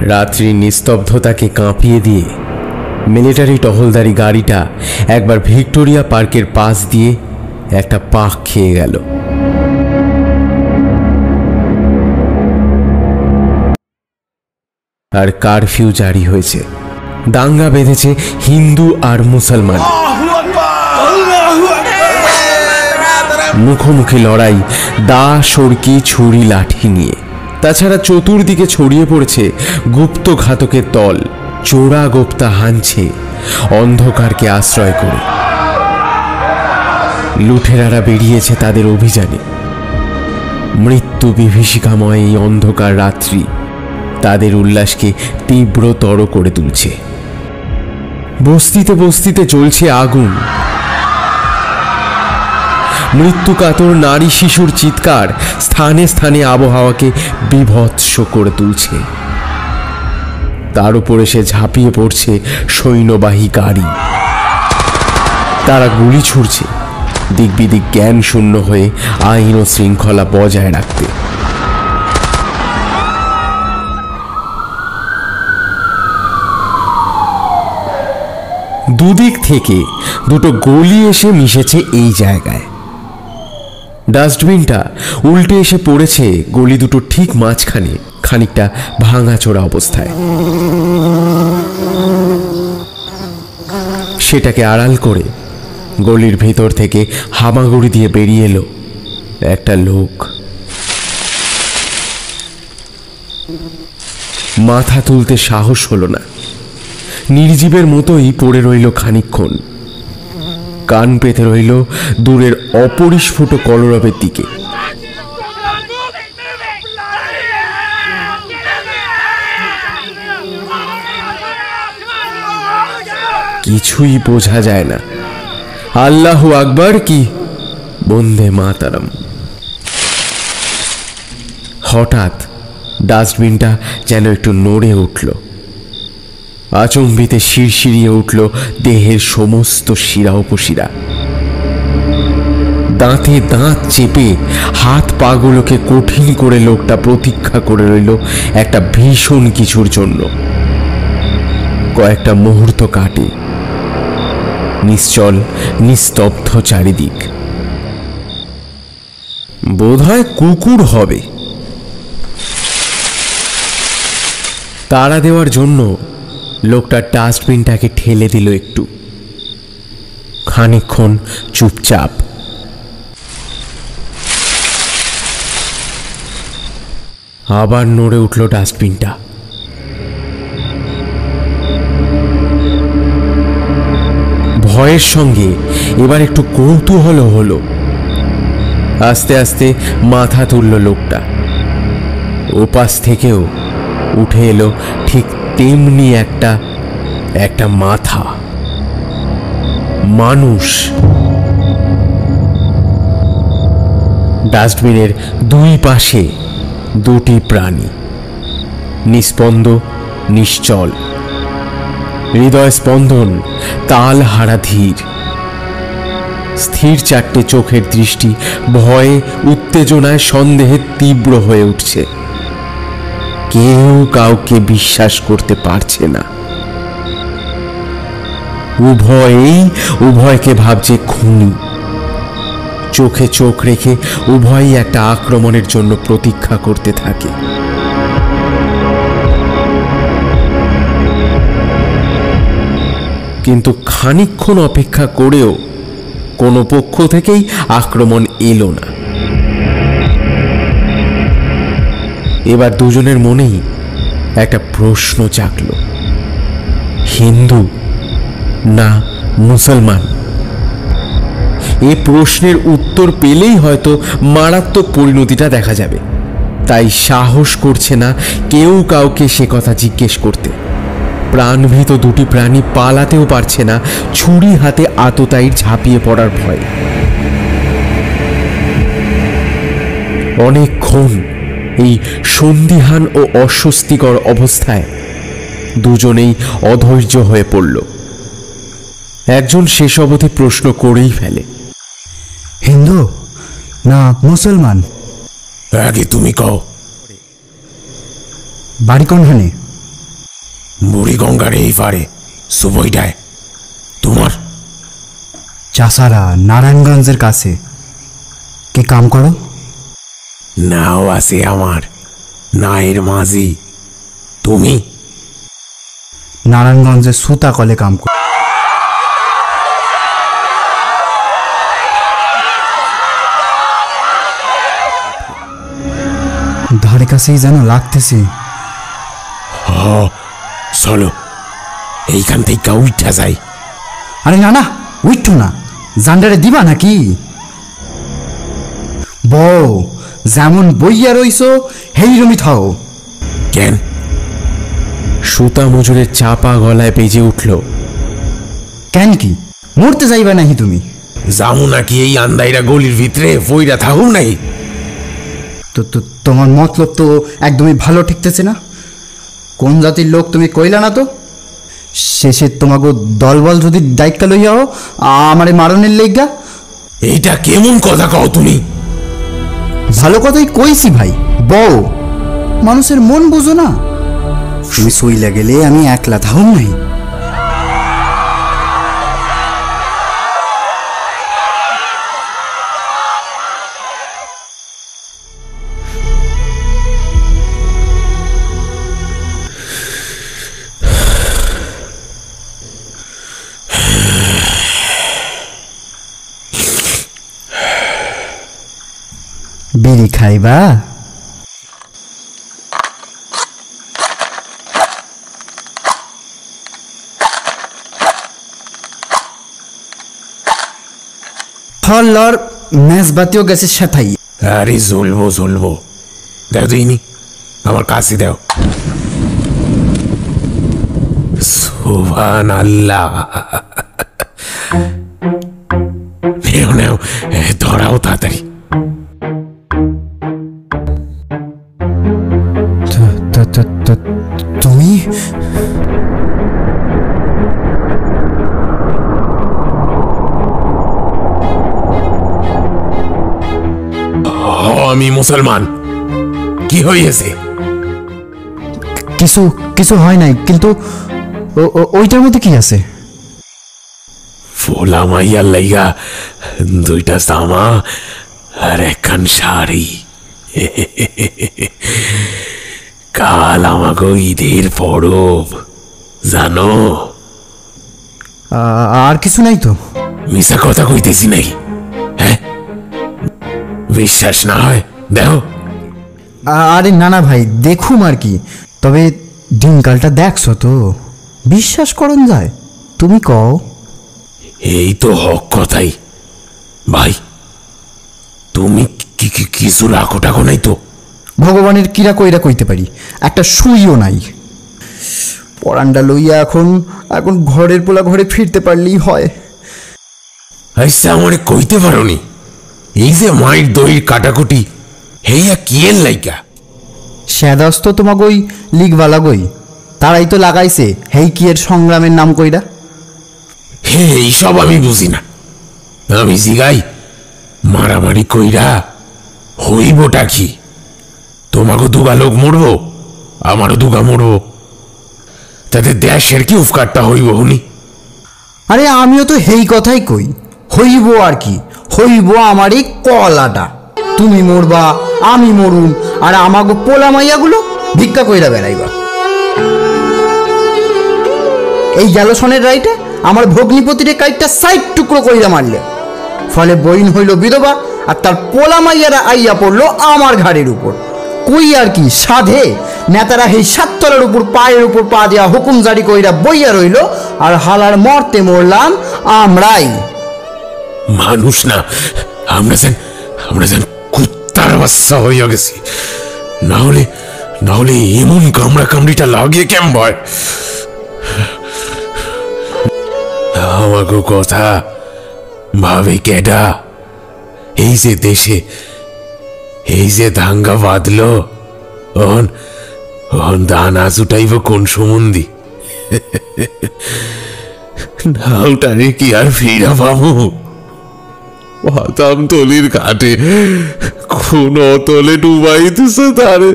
রাত্রির নিস্তব্ধতাকে কাঁপিয়ে দিয়ে মিলিটারি টহলদারি গাড়িটা একবার ভিক্টোরিয়া পার্কের পাশ দিয়ে একটা পাক খেয়ে গেল। আর কারফিউ জারি হয়েছে। দাঙ্গা বেঁধেছে হিন্দু আর মুসলমান। মুখোমুখি লড়াই, দা, সরকি, ছুরি, লাঠি নিয়ে। তাছাড়া চতুর্দিকে ছড়িয়ে পড়েছে গুপ্ত ঘাতকের দল। চোরা গোপ্তা হানছে অন্ধকারকে আশ্রয় করে। লুঠেরারা বেরিয়েছে তাদের অভিযানে। মৃত্যু বিভীষিকাময় এই অন্ধকার রাত্রি তাদের উল্লাসকে তীব্রতর করে তুলছে। বস্তিতে বস্তিতে চলছে আগুন। মৃত্যু কাতর নারী শিশুর চিৎকার স্থানে স্থানে আবহাওয়াকে বিভৎস করে তুলছে। তার উপরে সে ঝাঁপিয়ে পড়ছে সৈন্যবাহী গাড়ি। তারা গুলি ছুড়ছে দিক বিদিক জ্ঞান শূন্য হয়ে আইন ও শৃঙ্খলা বজায় রাখতে। দুদিক থেকে দুটো গলি এসে মিশেছে এই জায়গায়। ডাস্টবিনটা উল্টে এসে পড়েছে গলি দুটো ঠিক মাঝখানে, খানিকটা ভাঙাচোরা অবস্থায়। সেটাকে আড়াল করে গলির ভেতর থেকে হামাগুড়ি দিয়ে বেরিয়ে এলো একটা লোক। মাথা তুলতে সাহস হলো না। নির্জীবের মতোই পড়ে রইল খানিকক্ষণ। কান পেতে রইল দূরের অপরিস্ফুট কলরবের দিকে। কিছুই বোঝা যায় না। আল্লাহু আকবার কি বন্দে মাতারাম। হঠাৎ ডাস্টবিনটা যেন একটু নড়ে উঠল। আচম্বিতে শিরশিরিয়ে উঠল দেহের সমস্ত শিরা উপশিরা। দাঁতে দাঁত চেপে হাত পাগুলোকে কঠিন করে লোকটা প্রতীক্ষা করে রইল একটা ভীষণ কিছুর জন্য। কয়েকটা মুহূর্ত কাটে। নিশ্চল নিস্তব্ধ চারিদিক। বোধহয় কুকুর হবে। তাড়া দেওয়ার জন্য লোকটা ডাস্টবিনটাকে ঠেলে দিল একটু। খানিকক্ষণ চুপচাপ। আবার নড়ে উঠল ডাস্টবিনটা। ভয়ের সঙ্গে এবার একটু কৌতূহল হলো। আস্তে আস্তে মাথা তুলল লোকটা। ওপাশ থেকেও উঠে এলো ঠিক তেমনি একটা মাথা। মানুষ। ডাস্টবিনের দুই পাশে দুটি প্রাণী, নিস্পন্দ, নিশ্চল। হৃদয় স্পন্দন তাল হারা ধীর। স্থির চারটে চোখের দৃষ্টি ভয়ে, উত্তেজনায়, সন্দেহে তীব্র হয়ে উঠছে। কেউ কাউকে বিশ্বাস করতে পারছে না। উভয়কে ভাবছে খুনি। চোখে চোখ রেখে উভয়ই একটা আক্রমণের জন্য প্রতীক্ষা করতে থাকে। কিন্তু খানিকক্ষণ অপেক্ষা করেও কোনো পক্ষ থেকেই আক্রমণ এলো না। এবার দুজনের মনেই একটা প্রশ্ন জাগল, হিন্দু না মুসলমান? এ প্রশ্নের উত্তর পেলেই হয়তো মারাত্মক পরিণতিটা দেখা যাবে। তাই সাহস করছে না কেউ কাউকে সে কথা জিজ্ঞেস করতে। প্রাণভীত দুটি প্রাণী পালাতেও পারছে না ছুরি হাতে আততায়ীর ঝাঁপিয়ে পড়ার ভয়ে। অনেকক্ষণ এই সন্দিহান ও অস্বস্তিকর অবস্থায় দুজনেই অধৈর্য হয়ে পড়ল। একজন শেষ অবধি প্রশ্ন করেই ফেলে, হিন্দু না মুসলমান? আগে তুমি কও। বাড়ি কোনখানে? বুড়ি গঙ্গার এই পারে সুবইটায় তোমার চাষারা নারায়ণগঞ্জের কাছে। কি কাম করো? নাও আছে আমার, নায়ের মাঝি। তুমি? নারায়ণগঞ্জের সুতা কলে কাম করো। ধারে কাছেই যেন লাগতেছে। চলো এইখান থেকে উঠা যাই। আরে না না, উঠো না, জান্ডারে দিবা নাকি? বউ যেমন বইয়া রইছো হেইরমি থাও। কেন? সুতা মজুরের চাপা গলায় বেজে উঠল। কেন কি মরতে যাইবা নাহি তুমি? যাও নাকি এই আন্দাইরা গলির ভিতরে বইরা থাকুম নাই? তো তোমার মতলব তো একদমই ভালো ঠিকতেছে না। কোন জাতির লোক তুমি কইলা না তো? শেষে তোমাকে দলবল যদি দায়িত্ব লইয়াও আমারে মারণের লেগা। এইটা কেমন কথা কও তুমি? ভালো কথাই কইছি ভাই। বউ মানুষের মন বুঝো না। তুমি সইলা গেলে আমি একলা থাকুম নাই। বিড়ি খাইবা? ফলর মেজবাতিও গেছে সেটাই। আরে জ্বলবো দাও দিইনি, আমার কাছে দাও। সুবহানাল্লাহ। নেও ধরাও তাড়াতাড়ি। তুমি? আমি মুসলমান। কি হয়েছে? কিছু হয় নাই, কিন্তু ওইটার মধ্যে কি আছে? ফোলা মাইয়ার লাইগা দুইটা জামা আর একখান শাড়ি। কাল আমাকে ঈদের পরব, জানো? আর কিছু নাই তো? মিশা কথা কইতেছি নাই, হ্যাঁ? বিশ্বাস না হয় দেখো। আরে না না ভাই, দেখুম আর কি। তবে দিনকালটা দেখছো তো, বিশ্বাস করন যায়? তুমি কও। এই তো হক কথাই ভাই। তুমি কিছু রাখো টাকো নাই তো? ভগবানের কিরা কইরা কইতে পারি, একটা সুইও নাই। পরান্ডা লইয়া এখন ঘরের পোলা ঘরে ফিরতে পারলেই হয়। আচ্ছা আমারে কইতে পারোনি এই যে মায়ের দই কাটাকুটি হেইয়া কিয়ের লাইকা? সেদাস্ত তোমাকে ওই লিগবালা গই, তারাই তো লাগাইছে হেই কিয়ের সংগ্রামের নাম কইরা। হে এইসব আমি বুঝি না। আমি জিগাই মারামারি কইরা হইবটা কি? তোমাকে দুগা লোক মরবো, আমারও দুগা মরবো, তাতে দেশের কি উপকারটা হইব হুনি? আরে আমিও তো হেই কথাই কই, হইব আর কি, হইব আমারই কলাটা। তুমি মরবা, আমি মরুম, আর আমাগো পোলা মাইয়াগুলো ভিক্ষা কইরা বেড়াইবা। এই গ্যালোসনের রাইটে আমার ভগ্নিপতিরে কাইটটা সাইড টুকরো কইরা মারলে, ফলে বইন হইল বিধবা, আর তার পোলা মাইয়ারা আইয়া পড়লো আমার ঘাড়ের উপর। কই আর কি সাধে নেতারা এই সাততলার উপর পায়ের উপর পা দেওয়া হুকুম জারি কইরা বইয়া রইল, আর হালার মরতে মরলাম আমরাই। মানুষ না আমরা যেন কুত্তার বাচ্চা হইয়া গেছি। না হলে এমন কামড়া কামড়িটা লাগিয়ে কেম ভয়। আমাকে কথা ভাবে কেডা? এই যে দেশে এই যে দাঙ্গা বাঁধলো, দানা জুটাইব কোন সম্বন্ধী? নাওটারে কি আর ফিরা পাবো? পাতাম তলির ঘাটে কোন অতলে ডুবাইতেছে তারে।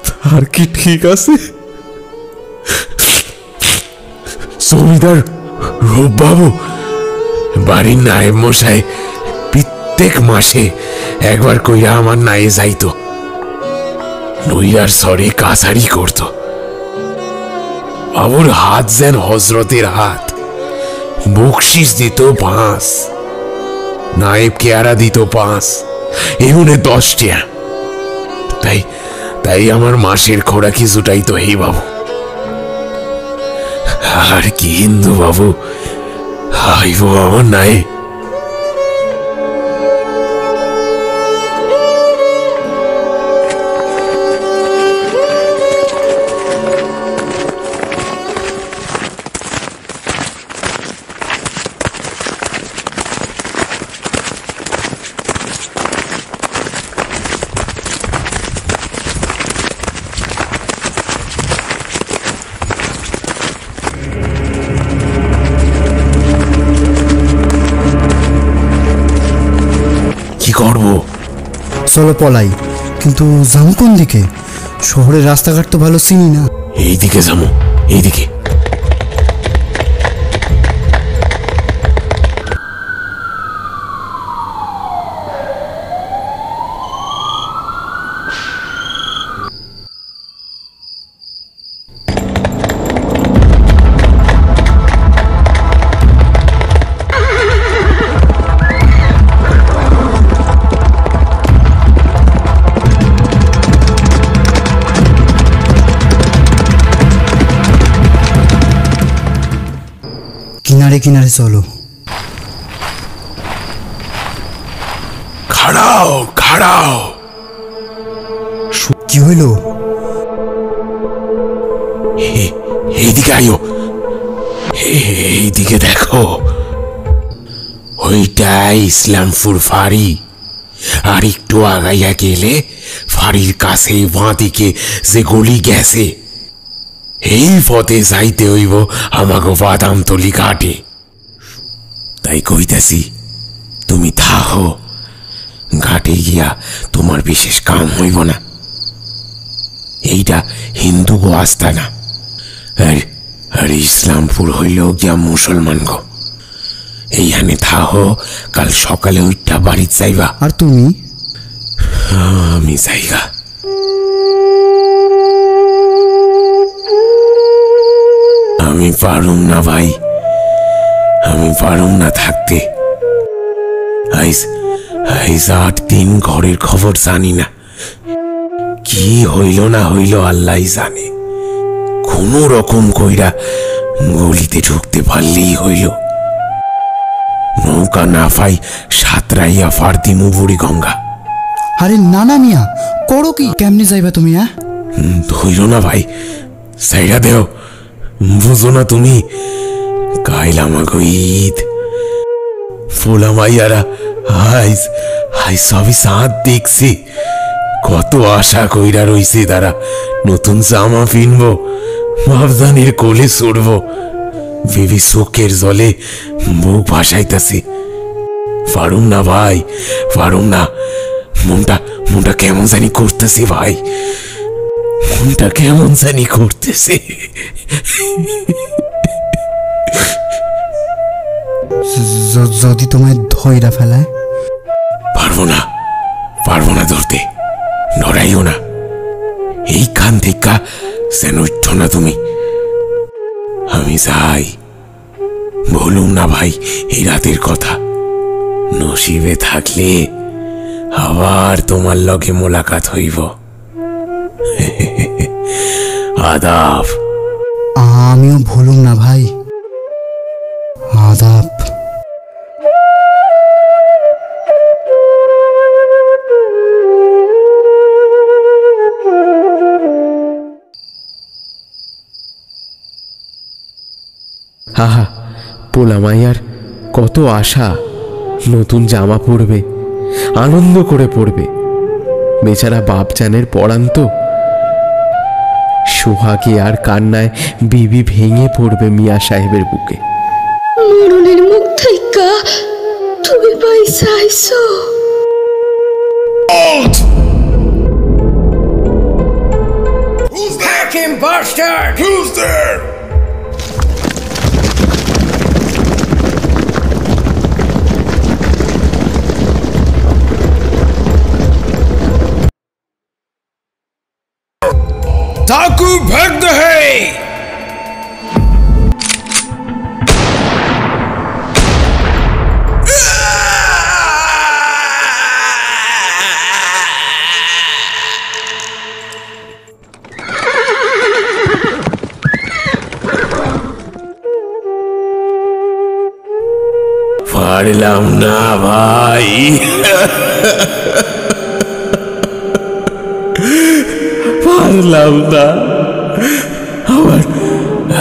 তার কি ঠিক আছে? জমিদার রূপবাবু বাড়ির নায়েব মশাই প্রত্যেক মাসে একবার কইরা আমার নায়ে যাইতো, নইয়ার সরে কাছারি করত। বাবুর হাত যেন হজরতের হাত, বকশিস দিত 5, নায়েব কেয়ারা দিত 5, এগুনে 10 টিয়া। তাই তাই আমার মাসের খোরাকি জুটাইতো হে বাবু। আর কি হিন্দু বাবু আইব আমার নাই। কি করবো? চলো পলাই, কিন্তু যাবো কোন দিকে? শহরের রাস্তাঘাট তো ভালো চিনি না। এইদিকে যাবো, এইদিকে। কিনারে কিনারে চলো। খাড়াও খাড়াও। কি হইল? এইদিকে আয়ো, এইদিকে দেখো। ওইটাই ইসলামপুর ফাঁড়ি। আর একটু আগাইয়া গেলে ফাঁড়ির কাছে বাঁদিকে যে গলি গেছে, এই পথে যাইতে হইব আমাকে বাদামতলি ঘাটে। তাই কইতাছি, তুমি থাকো, ঘাটে গিয়া তোমার বিশেষ কাম হইব না। এইটা হিন্দু গো আস্তানা, আর ইসলামপুর হইল গিয়া মুসলমান গো। এইখানে থাকো, কাল সকালে ওইটা বাড়ি যাইবা। আর তুমি? আমি যাইগা। আমি পারুম না ভাই, আমি পারুম না থাকতে। আইজ 8 দিন ঘরের খবর জানি না, কি হইল না হইল আল্লাহ জানে। কোন রকম কইরা গলিতে ঢুকতে পারলেই হইল। নৌকা না পাই সাঁতরাইয়া ফারদিমু বুড়ি গঙ্গা। আরে নানা মিয়া, করো কি? কেমনে যাইবা তুমি? ধইল না ভাই, সাইরা দেও। বুঝো না তুমি, কাইল আমাকে ঈদ। ফোলা মাইয়ারা আইজ সবই সাঁত দেখছি। কত আশা কইরা রইছে তারা, নতুন জামা পিনবো, মাফজানির কোলে চড়বো। বেবি চোখের জলে মুখ ভাসাইতাছে। পারুম না ভাই, পারুম না। মনটা কেমন জানি করতেছে ভাই, মনটা কেমন জানি করতেছে। যদি তোমায় ধইরা ফেলায়? পারবো না ধরতে। ডরাইও না, এইখান থেকে যেন উঠো না তুমি। আমি যাই, বলুম না ভাই এই রাতের কথা। নসিবে থাকলে আবার তোমার লগে মোলাকাত হইব। আদাব। আমিও ভুলুম না ভাই, আদাব। আহা, পোলা মাইয়ার কত আশা, নতুন জামা পরবে, আনন্দ করে পড়বে। বেচারা বাপজানের পড়ান তো। সোহাগে আর কান্নায় বিবি ভেঙে পড়বে মিয়া সাহেবের বুকে। মরণের মুখ থেকে তুমি পয়সা আইছো। Who's that? Him, bastard! Who's there? Thakur भक्त है। পারলাম না ভাই, পারলাম না।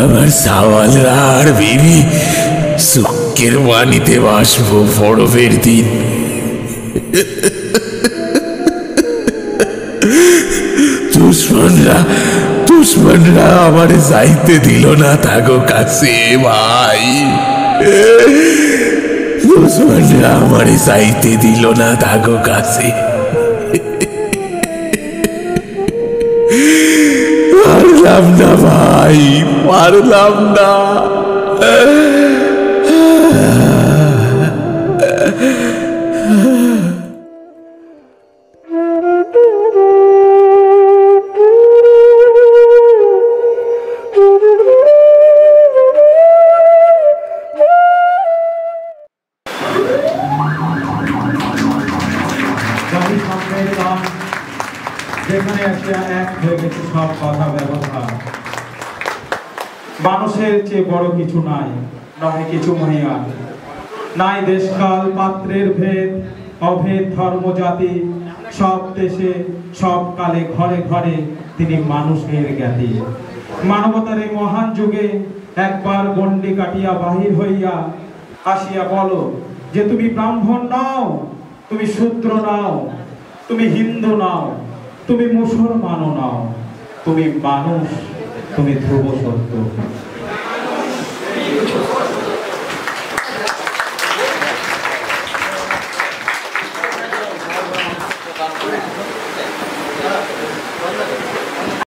আমার সাওয়ালরা আর বিবি সুখের বাণীতে বাসবো বরফের দিন। দুশ্মনরা আমার যাইতে দিল না তাগো কাছে ভাই, দুশ্মনরা আমার যাইতে দিল না তাগো কাছে। পারলাম না ভাই, পারলাম না। যেখানে এক হয়ে গেছে সব কথা ব্যবহার, মানুষের চেয়ে বড় কিছু নাই, নয় কিছু মহিয়া, নাই দেশকাল পাত্রের ভেদ, অভেদ ধর্ম জাতি, সব দেশে সব কালে ঘরে ঘরে তিনি মানুষের জ্ঞাতি। মানবতার এই মহান যুগে একবার গণ্ডি কাটিয়া বাহির হইয়া আসিয়া বলো যে তুমি ব্রাহ্মণ নাও, তুমি শূদ্র নাও, তুমি হিন্দু নাও, তুমি মুসলমানও নাও, তুমি মানুষ, তুমি ধ্রুব সত্য।